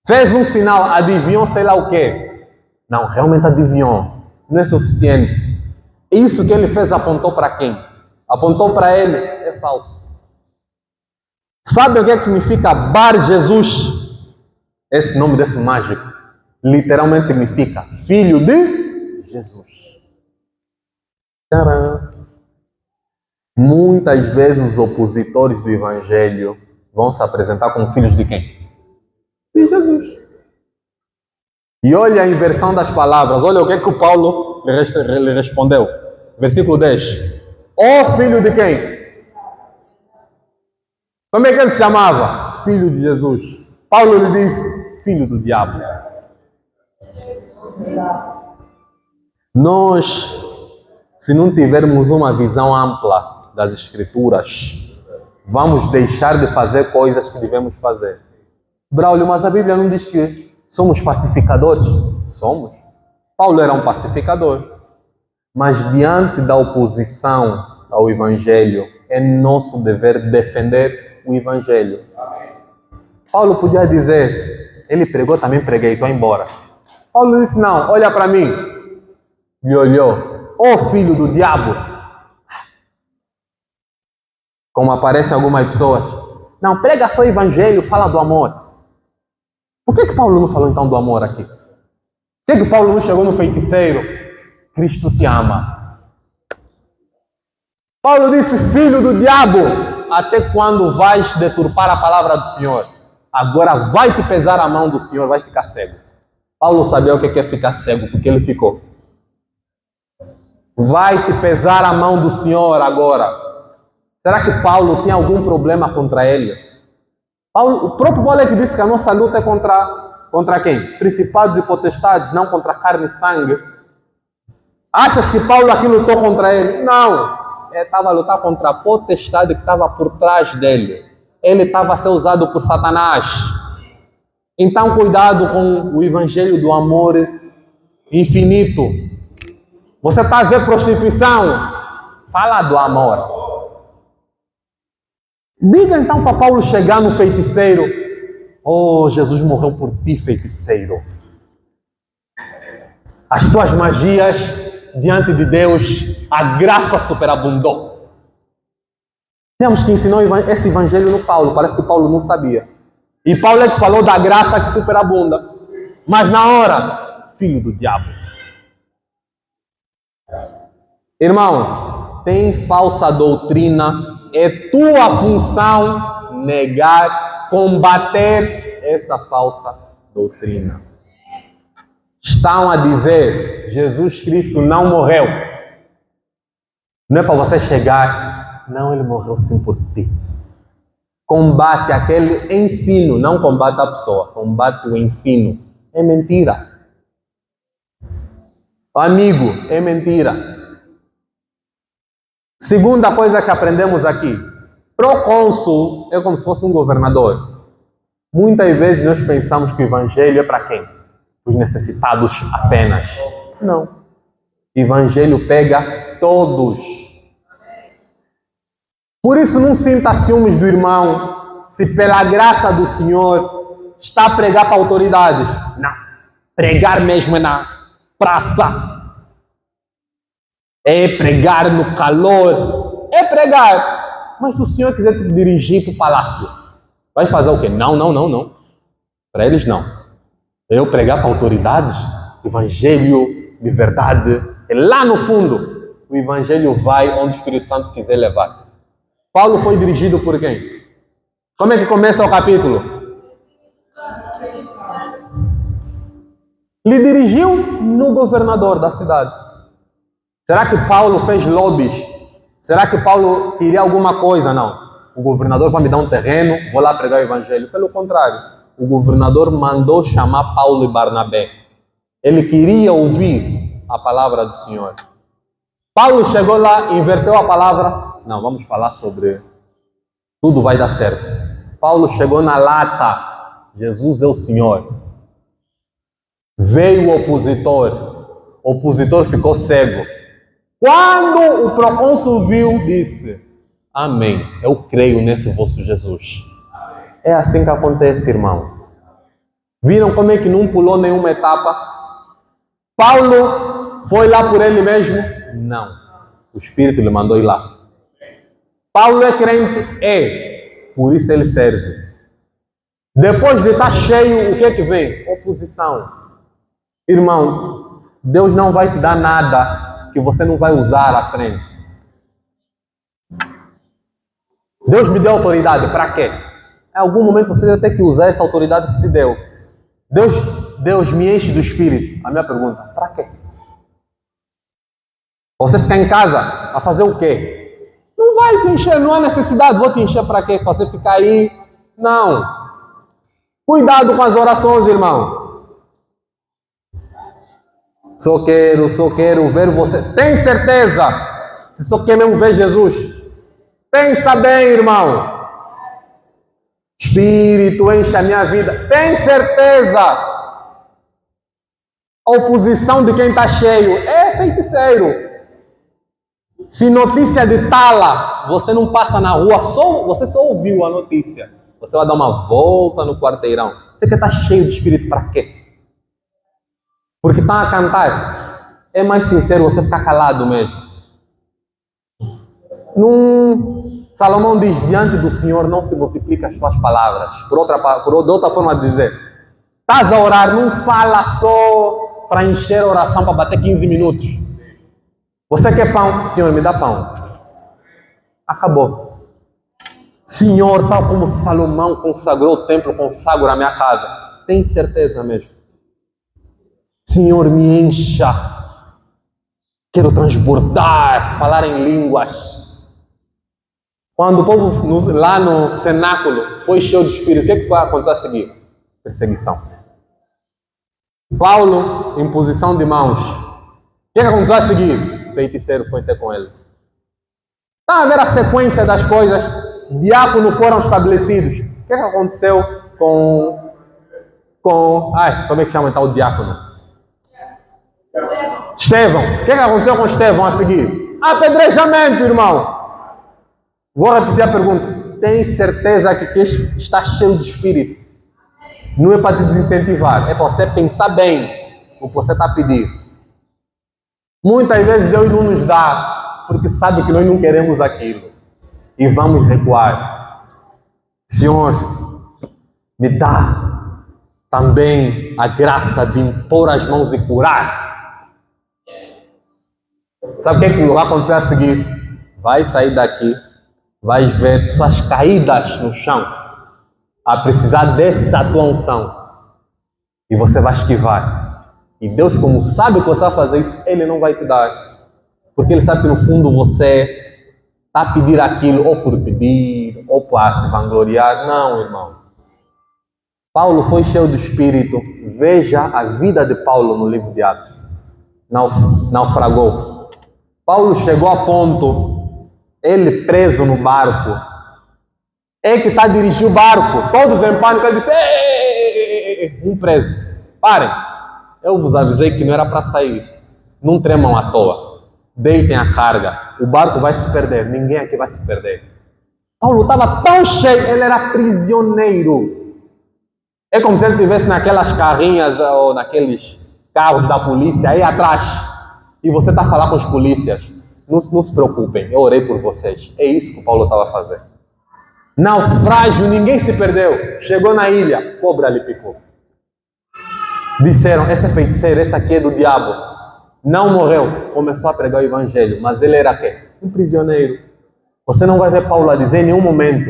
Fez um sinal, adivinhou sei lá o quê. Não, realmente adivinhou. Não é suficiente. Isso que ele fez apontou para quem? Apontou para ele. É falso. Sabe o que significa Bar Jesus? Esse nome desse mágico. Literalmente significa filho de Jesus. Tcharam! Muitas vezes os opositores do Evangelho vão se apresentar como filhos de quem? De Jesus. E olha a inversão das palavras. Olha o que é que o Paulo lhe respondeu. Versículo 10. Ó filho de quem? Como é que ele se chamava? Filho de Jesus. Paulo lhe disse, filho do diabo. Nós, se não tivermos uma visão ampla das Escrituras, vamos deixar de fazer coisas que devemos fazer. Braulio, mas a Bíblia não diz que somos pacificadores? Somos. Paulo era um pacificador. Mas diante da oposição ao Evangelho, é nosso dever defender o Evangelho. Paulo podia dizer, ele pregou, também preguei, estou embora. Paulo disse, não, olha para mim. Me olhou, ó filho do diabo. Como aparecem algumas pessoas. Não, prega só o Evangelho, fala do amor. Por que Paulo não falou então do amor aqui? Por que Paulo não chegou no feiticeiro? Cristo te ama. Paulo disse, filho do diabo, até quando vais deturpar a palavra do Senhor? Agora vai te pesar a mão do Senhor, vai ficar cego. Paulo sabia o que é ficar cego, porque ele ficou. Vai te pesar a mão do Senhor agora. Será que Paulo tem algum problema contra ele? O próprio Paulo é que disse que a nossa luta é contra quem? Principados e potestades, não contra carne e sangue. Achas que Paulo aqui lutou contra ele? Não. Ele estava a lutar contra a potestade que estava por trás dele. Ele estava a ser usado por Satanás. Então, cuidado com o evangelho do amor infinito. Você está a ver prostituição? Fala do amor. Diga então para Paulo chegar no feiticeiro. Oh, Jesus morreu por ti, feiticeiro. As tuas magias diante de Deus, a graça superabundou. Temos que ensinar esse evangelho no Paulo. Parece que Paulo não sabia. E Paulo é que falou da graça que superabunda. Mas na hora, filho do diabo. Irmãos, tem falsa doutrina. É tua função negar, combater essa falsa doutrina. Estão a dizer, Jesus Cristo não morreu. Não é para você chegar, não, ele morreu sim por ti. Combate aquele ensino, não combate a pessoa, combate o ensino. É mentira. Amigo, é mentira. Segunda coisa que aprendemos aqui, procônsul é como se fosse um governador. Muitas vezes nós pensamos que o evangelho é para quem? Os necessitados apenas. Não. O evangelho pega todos. Por isso não sinta ciúmes do irmão, se pela graça do Senhor está a pregar para autoridades. Não. Pregar mesmo é na praça. É pregar no calor. É pregar. Mas se o Senhor quiser te dirigir para o palácio, vai fazer o quê? Não. Para eles não. Eu pregar para autoridades, evangelho de verdade, é lá no fundo. O evangelho vai onde o Espírito Santo quiser levar. Paulo foi dirigido por quem? Como é que começa o capítulo? Lhe dirigiu no governador da cidade. Será que Paulo fez lobbies? Será que Paulo queria alguma coisa? Não. O governador vai me dar um terreno, vou lá pregar o evangelho. Pelo contrário, o governador mandou chamar Paulo e Barnabé. Ele queria ouvir a palavra do Senhor. Paulo chegou lá, inverteu a palavra. Não, vamos falar sobre tudo vai dar certo. Paulo chegou na lata. Jesus é o Senhor. Veio o opositor ficou cego. Quando o procônsul viu, disse: Amém, eu creio nesse vosso Jesus. É assim que acontece, irmão. Viram como é que não pulou nenhuma etapa? Paulo foi lá por ele mesmo? Não. O Espírito lhe mandou ir lá. Paulo é crente? É. Por isso ele serve. Depois de estar cheio, o que é que vem? Oposição. Irmão, Deus não vai te dar nada que você não vai usar à frente. Deus me deu autoridade, para quê? Em algum momento você vai ter que usar essa autoridade que te deu. Deus me enche do Espírito. A minha pergunta, para quê? Você ficar em casa a fazer o quê? Não vai te encher, não há necessidade. Vou te encher para quê? Para você ficar aí? Não. Cuidado com as orações, irmão. Só quero ver você. Tem certeza? Se só quer mesmo ver Jesus, pensa bem, irmão. Espírito enche a minha vida. Tem certeza? A oposição de quem está cheio é feiticeiro. Se notícia de tala, você não passa na rua, você só ouviu a notícia. Você vai dar uma volta no quarteirão. Você quer estar cheio de espírito para quê? Porque está a cantar. É mais sincero você ficar calado mesmo. Salomão diz, diante do Senhor não se multiplica as suas palavras. De outra forma de dizer, estás a orar, não fala só para encher a oração, para bater 15 minutos. Você quer pão? Senhor, me dá pão. Acabou. Senhor, tal como Salomão consagrou o templo, consagro a minha casa. Tem certeza mesmo? Senhor, me encha. Quero transbordar, falar em línguas. Quando o povo lá no cenáculo foi cheio de espírito, o que foi acontecer a seguir? Perseguição. Paulo, imposição de mãos. O que aconteceu a seguir? Feiticeiro foi ter com ele. Está a ver a sequência das coisas? Diáconos foram estabelecidos. O que aconteceu com como é que chama então o diácono? Estevão. O que aconteceu com Estevão a seguir? Apedrejamento, irmão. Vou repetir a pergunta. Tem certeza que está cheio de espírito? Não é para te desincentivar, é para você pensar bem o que você está a pedir. Muitas vezes Deus não nos dá, porque sabe que nós não queremos aquilo. E vamos recuar. Senhor, me dá também a graça de impor as mãos e curar. Sabe o que vai acontecer a seguir? Vai sair daqui, vai ver pessoas caídas no chão, a precisar dessa tua unção. E você vai esquivar. E Deus, como sabe que você vai fazer isso, Ele não vai te dar. Porque Ele sabe que no fundo você está a pedir aquilo ou por pedir, ou para se vangloriar. Não, irmão. Paulo foi cheio do Espírito. Veja a vida de Paulo no livro de Atos. Naufragou. Paulo chegou a ponto, ele preso no barco. Ele que está dirigindo o barco, todos em pânico, ele disse, ei, um preso, parem. Eu vos avisei que não era para sair. Não tremam à toa. Deitem a carga. O barco vai se perder. Ninguém aqui vai se perder. Paulo estava tão cheio. Ele era prisioneiro. É como se ele estivesse naquelas carrinhas ou naqueles carros da polícia aí atrás. E você está a falar com os polícias. Não se preocupem. Eu orei por vocês. É isso que o Paulo estava a fazer. Naufrágio. Ninguém se perdeu. Chegou na ilha. Cobra lhe picou. Disseram, esse é feiticeiro, esse aqui é do diabo. Não morreu. Começou a pregar o evangelho. Mas ele era quê? Um prisioneiro. Você não vai ver Paulo a dizer em nenhum momento,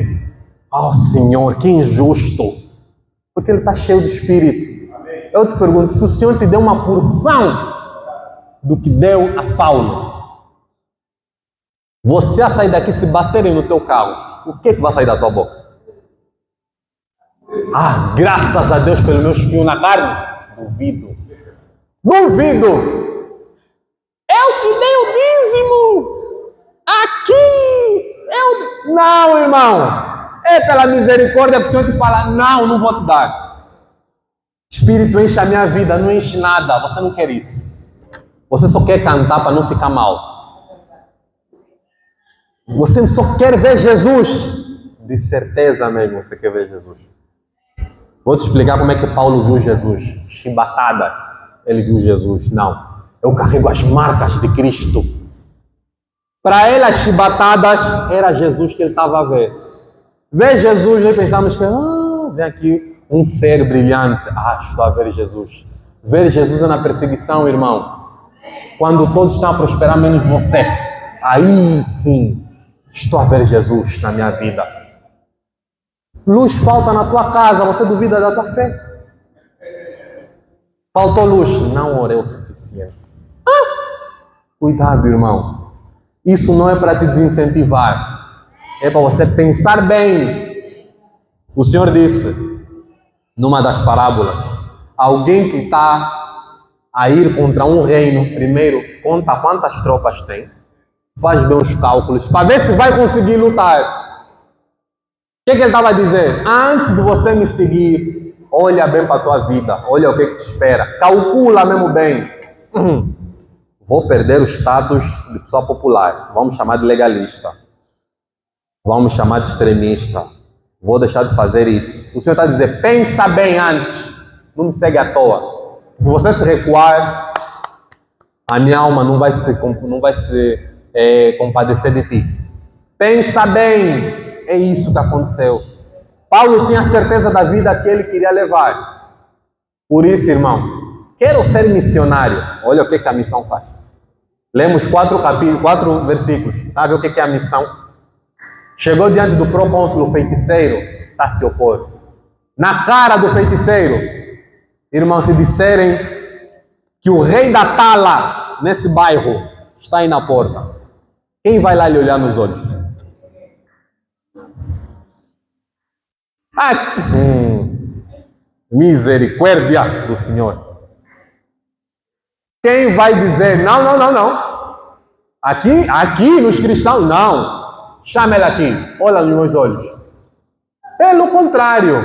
oh Senhor, que injusto. Porque ele está cheio de espírito. Eu te pergunto, se o Senhor te deu uma porção do que deu a Paulo, você a sair daqui, se baterem no teu carro, o que vai sair da tua boca? Ah, graças a Deus pelo meu espinho na carne. Duvido. Eu que dei o dízimo. Aqui. Não, irmão. É pela misericórdia que o Senhor te fala, não, não vou te dar. Espírito enche a minha vida, não enche nada. Você não quer isso. Você só quer cantar para não ficar mal. Você só quer ver Jesus. De certeza mesmo você quer ver Jesus. Vou te explicar como é que Paulo viu Jesus. Chibatada. Ele viu Jesus. Não. Eu carrego as marcas de Cristo. Para ele, as chibatadas era Jesus que ele estava a ver. Ver Jesus, nós pensamos que vem aqui um ser brilhante. Estou a ver Jesus. Ver Jesus é na perseguição, irmão. Quando todos estão a prosperar, menos você. Aí sim, estou a ver Jesus na minha vida. Luz falta na tua casa, você duvida da tua fé? Faltou luz, não orei o suficiente. Cuidado, irmão. Isso não é para te desincentivar. É para você pensar bem. O Senhor disse, numa das parábolas, alguém que está a ir contra um reino, primeiro conta quantas tropas tem, faz bem os cálculos, para ver se vai conseguir lutar. O que ele estava a dizer? Antes de você me seguir, olha bem para a tua vida, olha o que te espera, calcula mesmo bem. Vou perder o status de pessoa popular, vamos chamar de legalista, vamos chamar de extremista, vou deixar de fazer isso. O Senhor está a dizer, pensa bem antes, não me segue à toa. Se você se recuar, a minha alma não vai se compadecer de ti. Pensa bem, é isso que aconteceu. Paulo tinha certeza da vida que ele queria levar. Por isso, irmão, quero ser missionário. Olha o que a missão faz. Lemos 4 versículos. Está a ver o que é a missão? Chegou diante do procônsul feiticeiro, está a se opor. Na cara do feiticeiro, irmão, se disserem que o rei da tala nesse bairro está aí na porta, quem vai lá lhe olhar nos olhos? Misericórdia do Senhor. Quem vai dizer, não. Aqui nos cristãos, não. Chama ele aqui, olha nos meus olhos. Pelo contrário.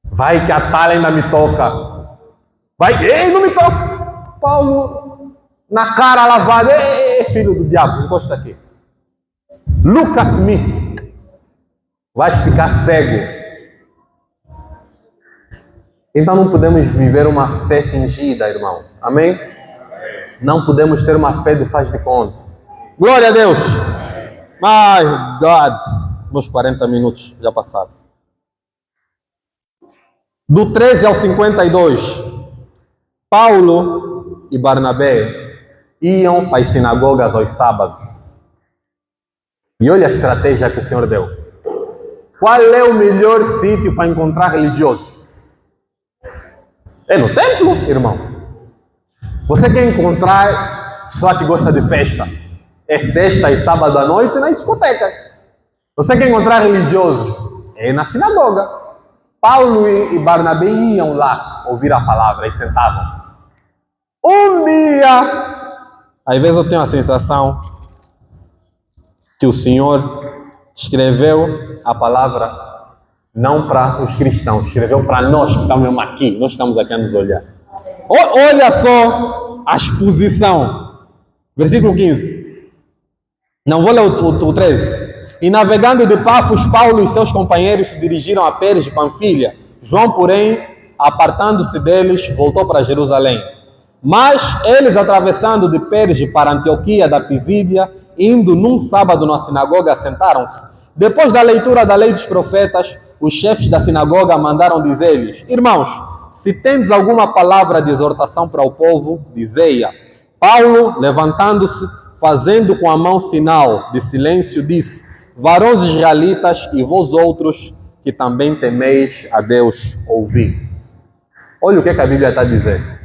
Vai que a tala ainda me toca. Ei, não me toca. Paulo, na cara lavada, filho do diabo, encosta aqui. Look at me. Vais ficar cego. Então não podemos viver uma fé fingida, irmão. Amém? Não podemos ter uma fé de faz de conta. Glória a Deus! My God! Nos 40 minutos já passaram. Do 13 ao 52, Paulo e Barnabé iam para as sinagogas aos sábados. E olha a estratégia que o Senhor deu. Qual é o melhor sítio para encontrar religioso? É no templo, irmão. Você quer encontrar pessoa que gosta de festa? É sexta e sábado à noite na discoteca. Você quer encontrar religiosos? É na sinagoga. Paulo e Barnabé iam lá ouvir a palavra e sentavam. Um dia, às vezes eu tenho a sensação que o Senhor escreveu a palavra não para os cristãos, escreveu para nós que estamos aqui, nós estamos aqui a nos olhar. Olha só a exposição. Versículo 15. Não vou ler o 13. E navegando de Pafos, Paulo e seus companheiros se dirigiram a Perge, Panfilha. João, porém, apartando-se deles, voltou para Jerusalém. Mas eles, atravessando de Perge para Antioquia da Pisídia, indo num sábado na sinagoga, sentaram-se. Depois da leitura da lei dos profetas, os chefes da sinagoga mandaram dizer-lhes: Irmãos, se tendes alguma palavra de exortação para o povo, dizei-a. Paulo, levantando-se, fazendo com a mão sinal de silêncio, disse: Varões israelitas e vós outros que também temeis a Deus, ouvi. Olha o que a Bíblia está a dizer.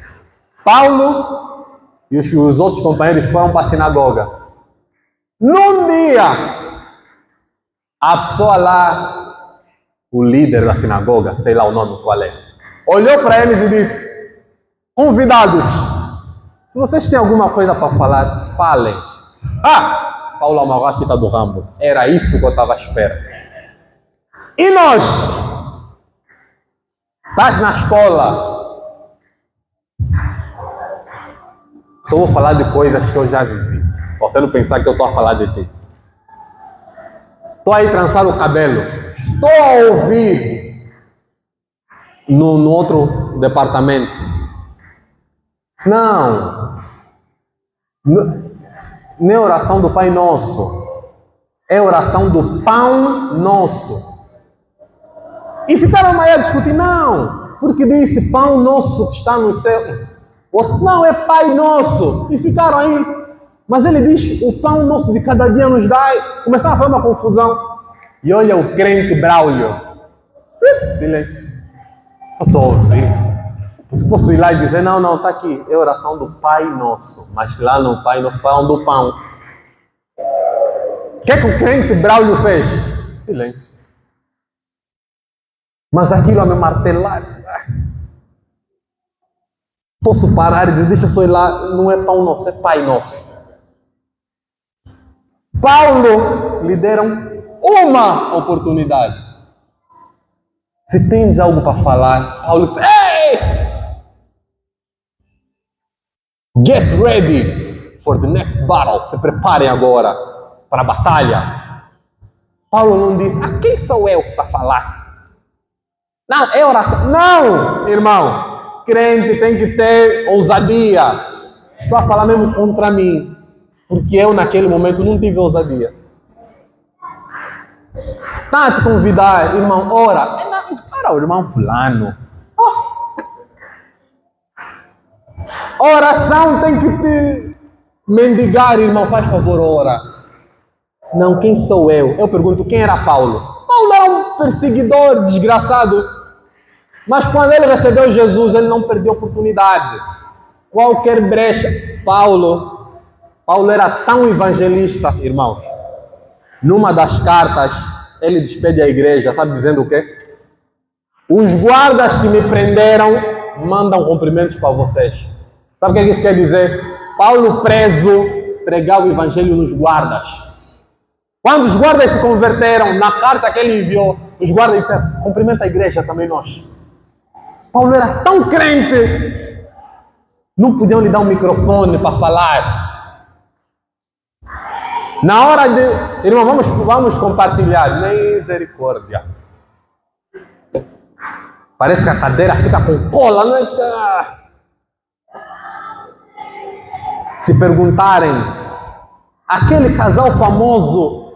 Paulo e os outros companheiros foram para a sinagoga. Num dia, a pessoa lá, o líder da sinagoga, sei lá o nome qual é, olhou para eles e disse: Convidados, se vocês têm alguma coisa para falar, falem. Paulo amarrou a fita do Rambo. Era isso que eu estava à espera. E nós? Estás na escola. Só vou falar de coisas que eu já vivi. Você não pensar que eu estou a falar de ti. Estou aí trançar o cabelo. Estou a ouvir no outro departamento. Não é oração do Pai Nosso. É oração do Pão Nosso. E ficaram aí a discutir, não, porque disse Pão Nosso que está no céu. Outros, não, é Pai Nosso. E ficaram aí. Mas ele diz, o Pão Nosso de cada dia nos dai. Começaram a fazer uma confusão. E olha o crente Braulio. Silêncio. Eu estou a ouvir. Eu posso ir lá e dizer, não, está aqui. É oração do Pai Nosso. Mas lá no Pai Nosso falam do pão. O que é que o crente Braulio fez? Silêncio. Mas aquilo a me martelar. Posso parar e dizer, deixa só ir lá, não é Pão Nosso, é Pai Nosso. Paulo lhe deram uma oportunidade. Se tens algo para falar, Paulo disse, ei! Get ready for the next battle. Se preparem agora para a batalha. Paulo não disse, quem sou eu para falar? Não, é oração. Não, irmão. Crente tem que ter ousadia. Estou a falar mesmo contra mim. Porque eu naquele momento não tive ousadia. Está a te convidar, irmão, ora. Ora, o irmão fulano. Oração tem que te mendigar, irmão. Faz favor, ora. Não, quem sou eu? Eu pergunto, quem era Paulo? Paulo era um perseguidor desgraçado. Mas quando ele recebeu Jesus, ele não perdeu oportunidade. Qualquer brecha. Paulo era tão evangelista, irmãos. Numa das cartas, ele despede a igreja, sabe dizendo o quê? Os guardas que me prenderam mandam cumprimentos para vocês. Sabe o que isso quer dizer? Paulo preso pregava o evangelho nos guardas. Quando os guardas se converteram, na carta que ele enviou, os guardas disseram, cumprimenta a igreja também nós. Paulo era tão crente, não podiam lhe dar um microfone para falar. Na hora de, irmão, vamos compartilhar, misericórdia. Parece que a cadeira fica com cola, não é? Se perguntarem, aquele casal famoso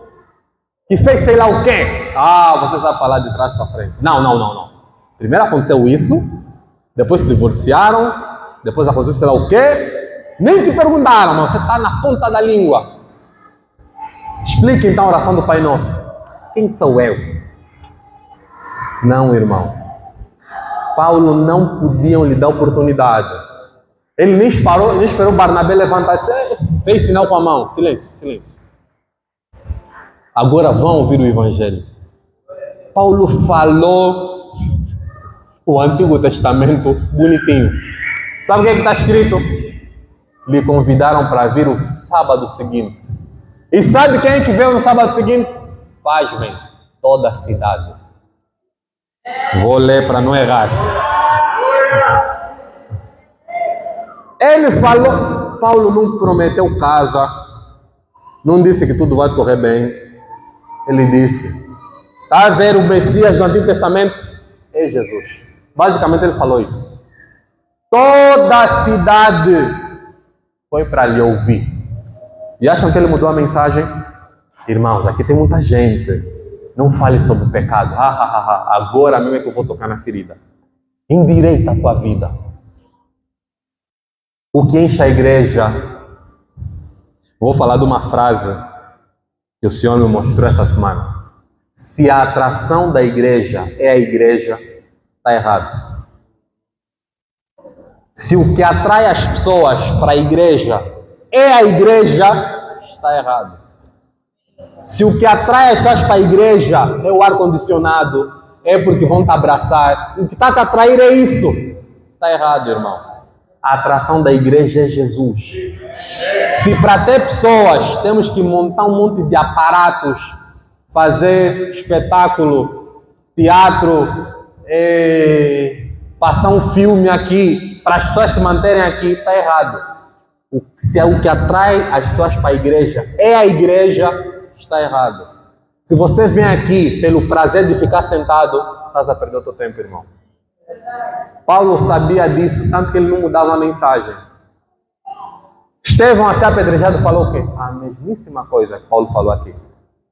que fez sei lá o quê? Você sabe falar de trás para frente. Não. Primeiro aconteceu isso, depois se divorciaram, depois aconteceu sei lá o quê? Nem te perguntaram, mas você está na ponta da língua. Explique então a oração do Pai Nosso. Quem sou eu? Não, irmão. Paulo não podiam lhe dar oportunidade. Ele nem esperou Barnabé levantar e disse, fez sinal com a mão. Silêncio. Agora vão ouvir o Evangelho. Paulo falou o Antigo Testamento bonitinho. Sabe o que está escrito? Lhe convidaram para vir o sábado seguinte. E sabe quem é que veio no sábado seguinte? Pasmem, toda a cidade. Vou ler para não errar. Ele falou, Paulo não prometeu casa, não disse que tudo vai correr bem. Ele disse, está a ver o Messias do Antigo Testamento? É Jesus. Basicamente ele falou isso. Toda a cidade foi para lhe ouvir. E acham que ele mudou a mensagem? Irmãos, aqui tem muita gente. Não fale sobre pecado. Agora mesmo é que eu vou tocar na ferida. Endireita a tua vida. O que enche a igreja? Vou falar de uma frase que o Senhor me mostrou essa semana. Se a atração da igreja é a igreja, está errado. Se o que atrai as pessoas para a igreja é a igreja, está errado. Se o que atrai as pessoas para a igreja é o ar-condicionado, é porque vão te abraçar, o que está a te atrair é isso, está errado, irmão. A atração da igreja é Jesus. Se para ter pessoas temos que montar um monte de aparatos, fazer espetáculo teatro, passar um filme aqui, para as pessoas se manterem aqui, está errado. Se é o que atrai as pessoas para a igreja, é a igreja, está errado. Se você vem aqui pelo prazer de ficar sentado, estás a perder o teu tempo, irmão. Paulo sabia disso, tanto que ele não mudava a mensagem. Estevão, a ser apedrejado, falou o quê? A mesmíssima coisa que Paulo falou aqui.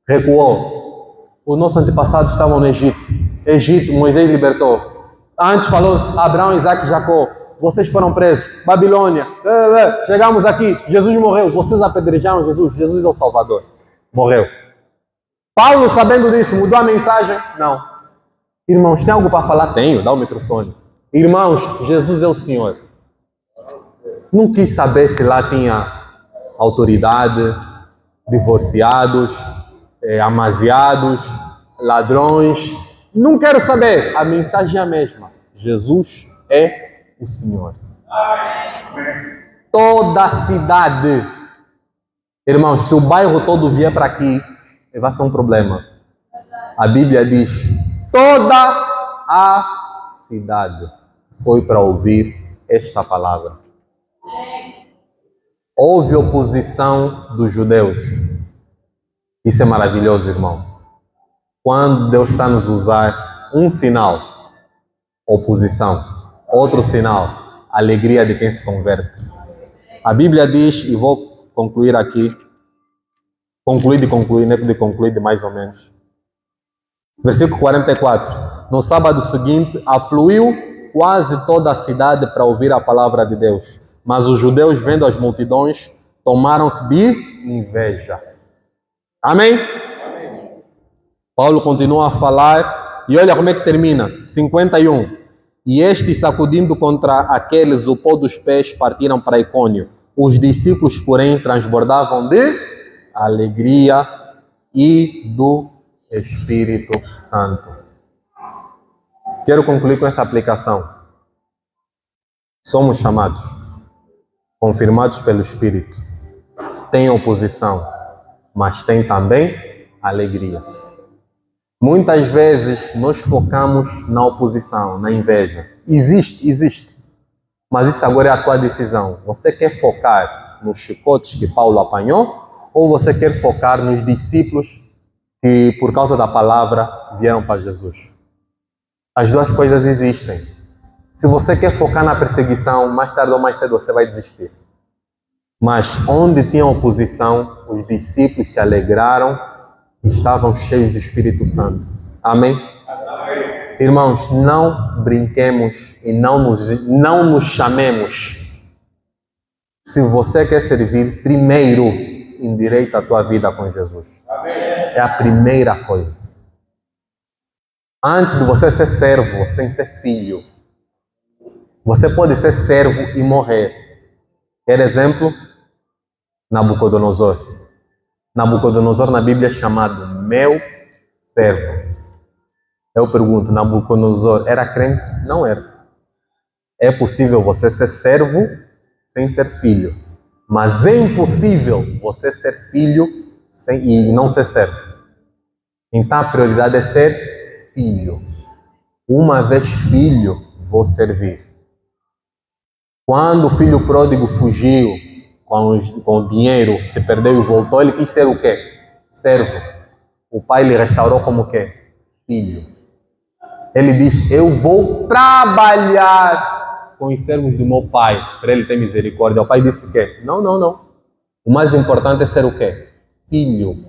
Recuou. Os nossos antepassados estavam no Egito. Egito, Moisés libertou. Antes falou Abraão, Isaac e Jacó. Vocês foram presos. Babilônia. Chegamos aqui. Jesus morreu. Vocês apedrejaram Jesus. Jesus é o Salvador. Morreu. Paulo, sabendo disso, mudou a mensagem? Não. Irmãos, tem algo para falar? Tenho. Dá o microfone. Irmãos, Jesus é o Senhor. Não quis saber se lá tinha autoridade, divorciados, amaziados, ladrões. Não quero saber. A mensagem é a mesma. Jesus é o Senhor. Toda a cidade. Irmãos, se o bairro todo vier para aqui, vai ser um problema. A Bíblia diz, toda a cidade foi para ouvir esta palavra. Houve oposição dos judeus. Isso é maravilhoso, irmão. Quando Deus está nos usar, um sinal, oposição. Outro sinal, alegria de quem se converte. A Bíblia diz, e vou concluir aqui, concluir mais ou menos. Versículo 44. No sábado seguinte, afluiu quase toda a cidade para ouvir a palavra de Deus. Mas os judeus, vendo as multidões, tomaram-se de inveja. Amém? Paulo continua a falar, e olha como é que termina. 51. E estes, sacudindo contra aqueles o pó dos pés, partiram para Icônio. Os discípulos, porém, transbordavam de alegria e do Espírito Santo. Quero concluir com essa aplicação. Somos chamados, confirmados pelo Espírito. Tem oposição, mas tem também alegria. Muitas vezes nós focamos na oposição, na inveja. Existe. Mas isso agora é a tua decisão. Você quer focar nos chicotes que Paulo apanhou? Ou você quer focar nos discípulos que, por causa da palavra, vieram para Jesus? As duas coisas existem. Se você quer focar na perseguição, mais tarde ou mais cedo você vai desistir. Mas onde tinha oposição, os discípulos se alegraram e estavam cheios do Espírito Santo. Amém? Amém. Irmãos, não brinquemos e não nos chamemos. Se você quer servir, primeiro endireita a tua vida com Jesus. Amém. É a primeira coisa. Antes de você ser servo, você tem que ser filho. Você pode ser servo e morrer. Quer exemplo? Nabucodonosor. Nabucodonosor na Bíblia é chamado meu servo. Eu pergunto, Nabucodonosor era crente? Não era. É possível você ser servo sem ser filho. Mas é impossível você ser filho e não ser servo. Então a prioridade é ser filho. Uma vez filho, vou servir. Quando o filho pródigo fugiu com o dinheiro, se perdeu e voltou, ele quis ser o quê? Servo. O pai lhe restaurou como o quê? Filho. Ele diz, eu vou trabalhar com os servos do meu pai, para ele ter misericórdia. O pai disse o quê? Não. O mais importante é ser o quê? Filho.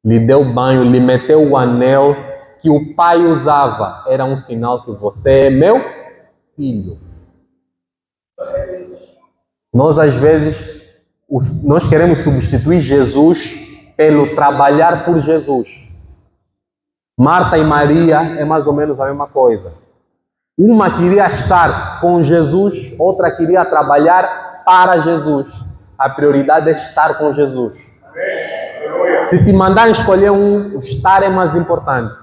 Lhe deu banho, lhe meteu o anel que o pai usava. Era um sinal que você é meu filho. Nós, às vezes, nós queremos substituir Jesus pelo trabalhar por Jesus. Marta e Maria é mais ou menos a mesma coisa. Uma queria estar com Jesus, outra queria trabalhar para Jesus. A prioridade é estar com Jesus. Se te mandarem escolher um, o estar é mais importante.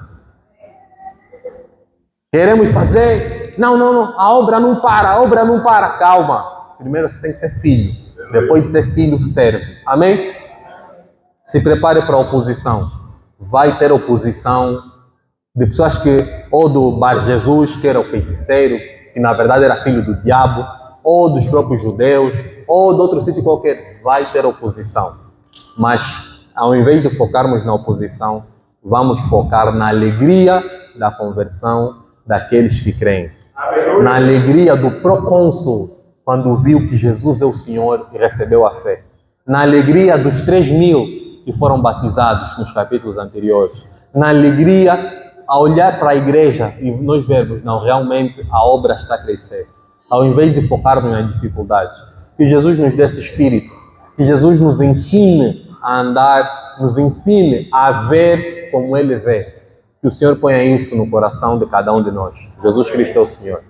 Queremos fazer... Não, a obra não para. Calma. Primeiro você tem que ser filho. Depois de ser filho, serve. Amém? Se prepare para a oposição. Vai ter oposição de pessoas que, ou do Bar Jesus, que era o feiticeiro, que na verdade era filho do diabo, ou dos próprios judeus, ou de outro sítio qualquer, vai ter oposição. Mas, ao invés de focarmos na oposição, vamos focar na alegria da conversão daqueles que creem. Na alegria do procônsul, quando viu que Jesus é o Senhor e recebeu a fé. Na alegria dos 3.000 que foram batizados nos capítulos anteriores. Na alegria a olhar para a igreja e nós vermos, não, realmente a obra está a crescer. Ao invés de focarmos nas dificuldades. Que Jesus nos dê esse espírito. Que Jesus nos ensine a andar, nos ensine a ver como Ele vê. Que o Senhor ponha isso no coração de cada um de nós. Jesus Cristo é o Senhor.